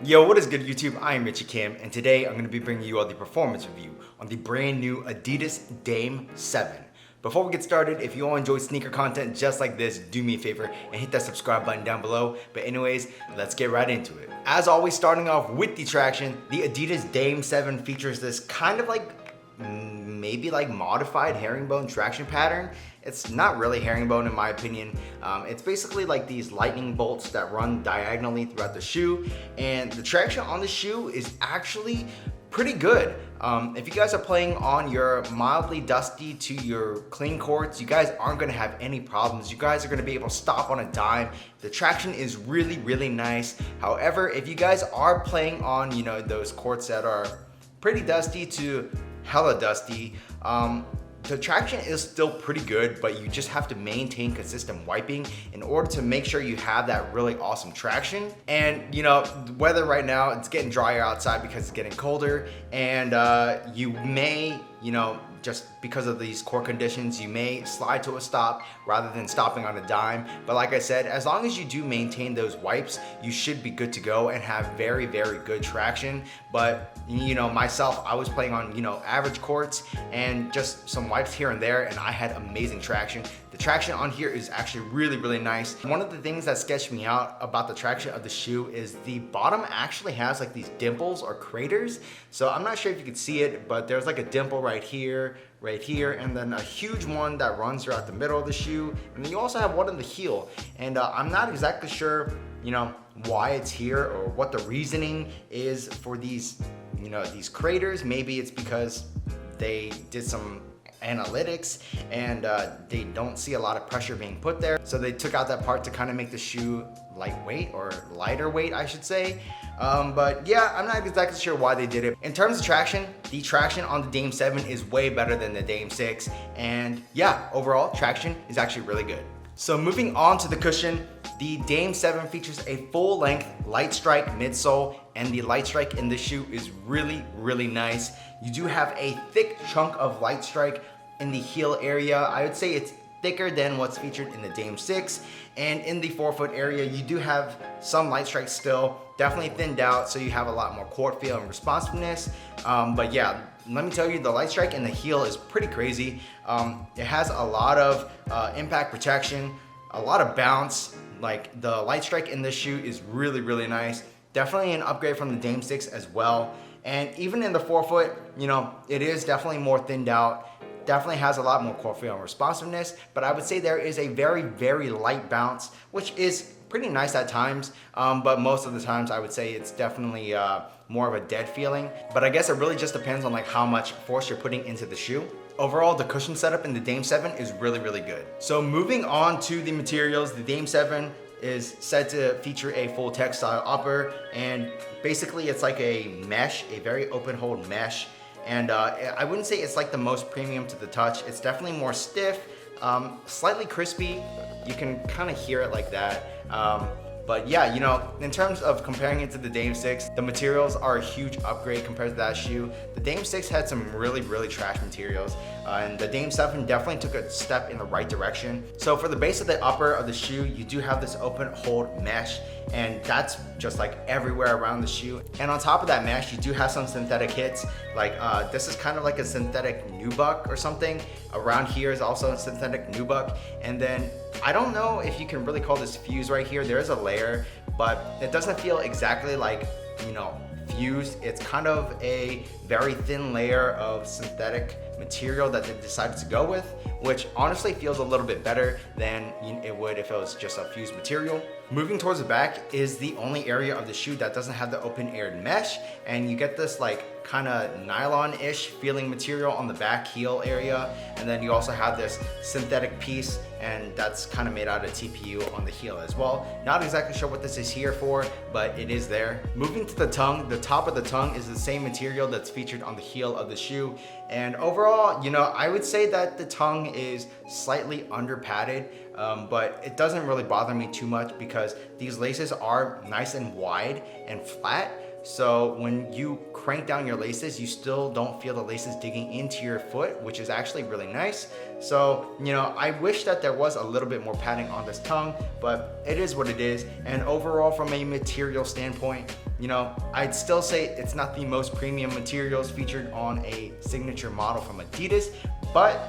Yo, what is good YouTube? I am Richie Kim, and today I'm going to be bringing you all the performance review on the brand new Adidas Dame 7. Before we get started, if you all enjoy sneaker content just like this, do me a favor and hit that subscribe button down below. But anyways, let's get right into it. As always, starting off with the traction, the Adidas Dame 7 features this kind of like maybe like modified herringbone traction pattern. It's not really herringbone in my opinion. It's basically like these lightning bolts that run diagonally throughout the shoe, and the traction on the shoe is actually pretty good. If you guys are playing on your mildly dusty to your clean courts, you guys aren't gonna have any problems. You guys are gonna be able to stop on a dime. The traction is really, really nice. However, if you guys are playing on, those courts that are pretty dusty to hella dusty, the traction is still pretty good, but you just have to maintain consistent wiping in order to make sure you have that really awesome traction. And the weather right now, it's getting drier outside because it's getting colder, and you may, just because of these court conditions, you may slide to a stop rather than stopping on a dime. But like I said, as long as you do maintain those wipes, you should be good to go and have very, very good traction. But myself, I was playing on, average courts and just some wipes here and there, and I had amazing traction. The traction on here is actually really, really nice. One of the things that sketched me out about the traction of the shoe is the bottom actually has like these dimples or craters. So I'm not sure if you can see it, but there's like a dimple right here, and then a huge one that runs throughout the middle of the shoe. And then you also have one in the heel. And I'm not exactly sure, why it's here or what the reasoning is for these, these craters. Maybe it's because they did some analytics and they don't see a lot of pressure being put there, so they took out that part to kind of make the shoe lightweight or lighter weight, I should say. But yeah, I'm not exactly sure why they did it. In terms of traction, the traction on the Dame 7 is way better than the Dame 6, and yeah, overall traction is actually really good. So moving on to the cushion, the Dame 7 features a full-length light strike midsole, and the light strike in this shoe is really, really nice. You do have a thick chunk of light strike in the heel area. I would say it's thicker than what's featured in the Dame 6, and in the forefoot area you do have some light strike still, definitely thinned out, so you have a lot more court feel and responsiveness. But yeah, let me tell you, the light strike in the heel is pretty crazy. It has a lot of impact protection, a lot of bounce. Like, the light strike in this shoe is really, really nice. Definitely an upgrade from the Dame 6 as well. And even in the forefoot, it is definitely more thinned out. Definitely has a lot more court feel and responsiveness, but I would say there is a very, very light bounce, which is pretty nice at times, but most of the times I would say it's definitely more of a dead feeling. But I guess it really just depends on like how much force you're putting into the shoe. Overall, the cushion setup in the Dame 7 is really, really good. So moving on to the materials, the Dame 7 is said to feature a full textile upper, and basically it's like a mesh, a very open hold mesh. And I wouldn't say it's like the most premium to the touch. It's definitely more stiff, slightly crispy. You can kind of hear it like that. But yeah, in terms of comparing it to the Dame 6, the materials are a huge upgrade compared to that shoe. The Dame 6 had some really, really trash materials, and the Dame 7 definitely took a step in the right direction. So for the base of the upper of the shoe, you do have this open hold mesh, and that's just like everywhere around the shoe. And on top of that mesh, you do have some synthetic hits. Like this is kind of like a synthetic nubuck or something. Around here is also a synthetic nubuck. And then I don't know if you can really call this fuse right here. There is a layer, but it doesn't feel exactly like, fused. It's kind of a very thin layer of synthetic material that they decided to go with, which honestly feels a little bit better than it would if it was just a fused material. Moving towards the back is the only area of the shoe that doesn't have the open-aired mesh, and you get this like kind of nylon-ish feeling material on the back heel area, and then you also have this synthetic piece, and that's kind of made out of TPU on the heel as well. Not exactly sure what this is here for, but it is there. Moving to the tongue, the top of the tongue is the same material that's featured on the heel of the shoe, and overall, I would say that the tongue is slightly under padded, but it doesn't really bother me too much because these laces are nice and wide and flat. So when you crank down your laces, you still don't feel the laces digging into your foot, which is actually really nice. So, I wish that there was a little bit more padding on this tongue, but it is what it is. And overall, from a material standpoint, I'd still say it's not the most premium materials featured on a signature model from Adidas, but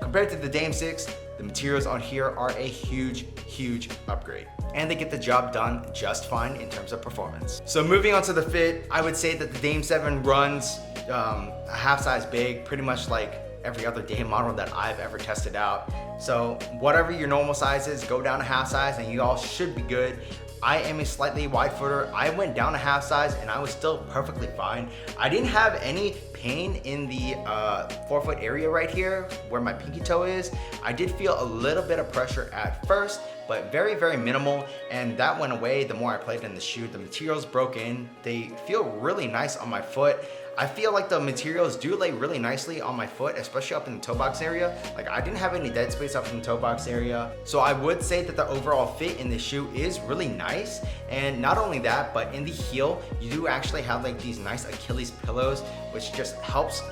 compared to the Dame 6, the materials on here are a huge upgrade. And they get the job done just fine in terms of performance. So moving on to the fit, I would say that the Dame 7 runs a half size big, pretty much like every other Dame model that I've ever tested out. So whatever your normal size is, go down a half size and you all should be good. I am a slightly wide footer. I went down a half size and I was still perfectly fine. I didn't have any pain in the forefoot area right here where my pinky toe is. I did feel a little bit of pressure at first, but very minimal, and that went away the more I played in the shoe. The materials broke in. They feel really nice on my foot. I feel like the materials do lay really nicely on my foot, especially up in the toe box area. Like, I didn't have any dead space up in the toe box area. So I would say that the overall fit in the shoe is really nice. And not only that, but in the heel, you do actually have like these nice Achilles pillows, which just helps,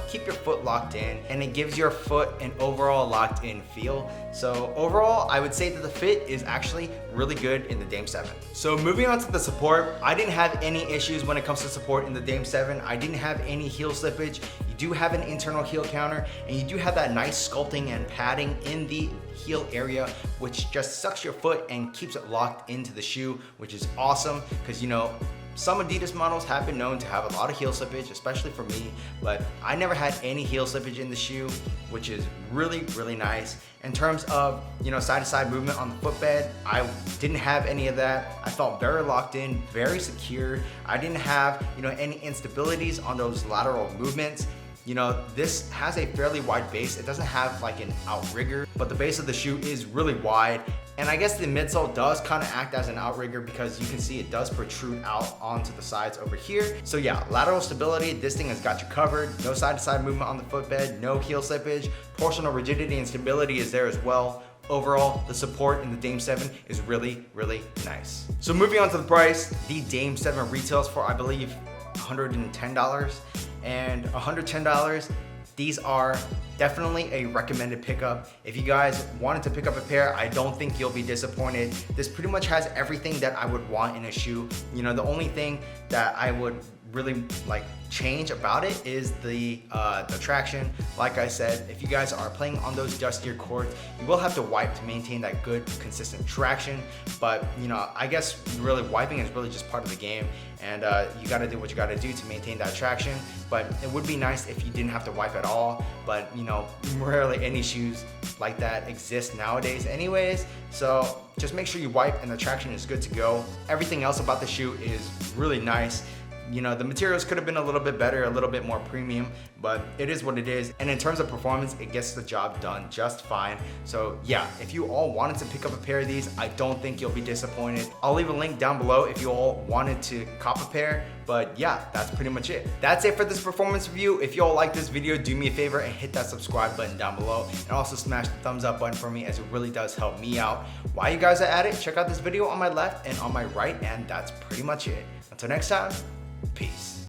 keep your foot locked in, and it gives your foot an overall locked in feel. So overall, I would say that the fit is actually really good in the Dame 7. So moving on to the support, I didn't have any issues when it comes to support in the Dame 7. I didn't have any heel slippage. You do have an internal heel counter, and you do have that nice sculpting and padding in the heel area, which just sucks your foot and keeps it locked into the shoe, which is awesome because some Adidas models have been known to have a lot of heel slippage, especially for me, but I never had any heel slippage in the shoe, which is really nice. In terms of, side-to-side movement on the footbed, I didn't have any of that. I felt very locked in, very secure. I didn't have, any instabilities on those lateral movements. This has a fairly wide base. It doesn't have like an outrigger, but the base of the shoe is really wide. And I guess the midsole does kind of act as an outrigger because you can see it does protrude out onto the sides over here. So yeah, lateral stability, this thing has got you covered. No side-to-side movement on the footbed, no heel slippage. Torsional rigidity and stability is there as well. Overall, the support in the Dame 7 is really nice. So moving on to the price, the Dame 7 retails for, I believe, $110. And $110, these are definitely a recommended pickup. If you guys wanted to pick up a pair, I don't think you'll be disappointed. This pretty much has everything that I would want in a shoe. The only thing that I would really change about it is the traction. Like I said, if you guys are playing on those dustier courts, you will have to wipe to maintain that good consistent traction. But I guess really wiping is really just part of the game, and you got to do what you got to do to maintain that traction. But it would be nice if you didn't have to wipe at all, but rarely any shoes like that exist nowadays anyways. So just make sure you wipe and the traction is good to go. Everything else about the shoe is really nice. The materials could have been a little bit better, a little bit more premium, but it is what it is. And in terms of performance, it gets the job done just fine. So yeah, if you all wanted to pick up a pair of these, I don't think you'll be disappointed. I'll leave a link down below if you all wanted to cop a pair. But yeah, that's pretty much it. That's it for this performance review. If you all like this video, do me a favor and hit that subscribe button down below, and also smash the thumbs up button for me, as it really does help me out. While you guys are at it, check out this video on my left and on my right, and that's pretty much it. Until next time, peace.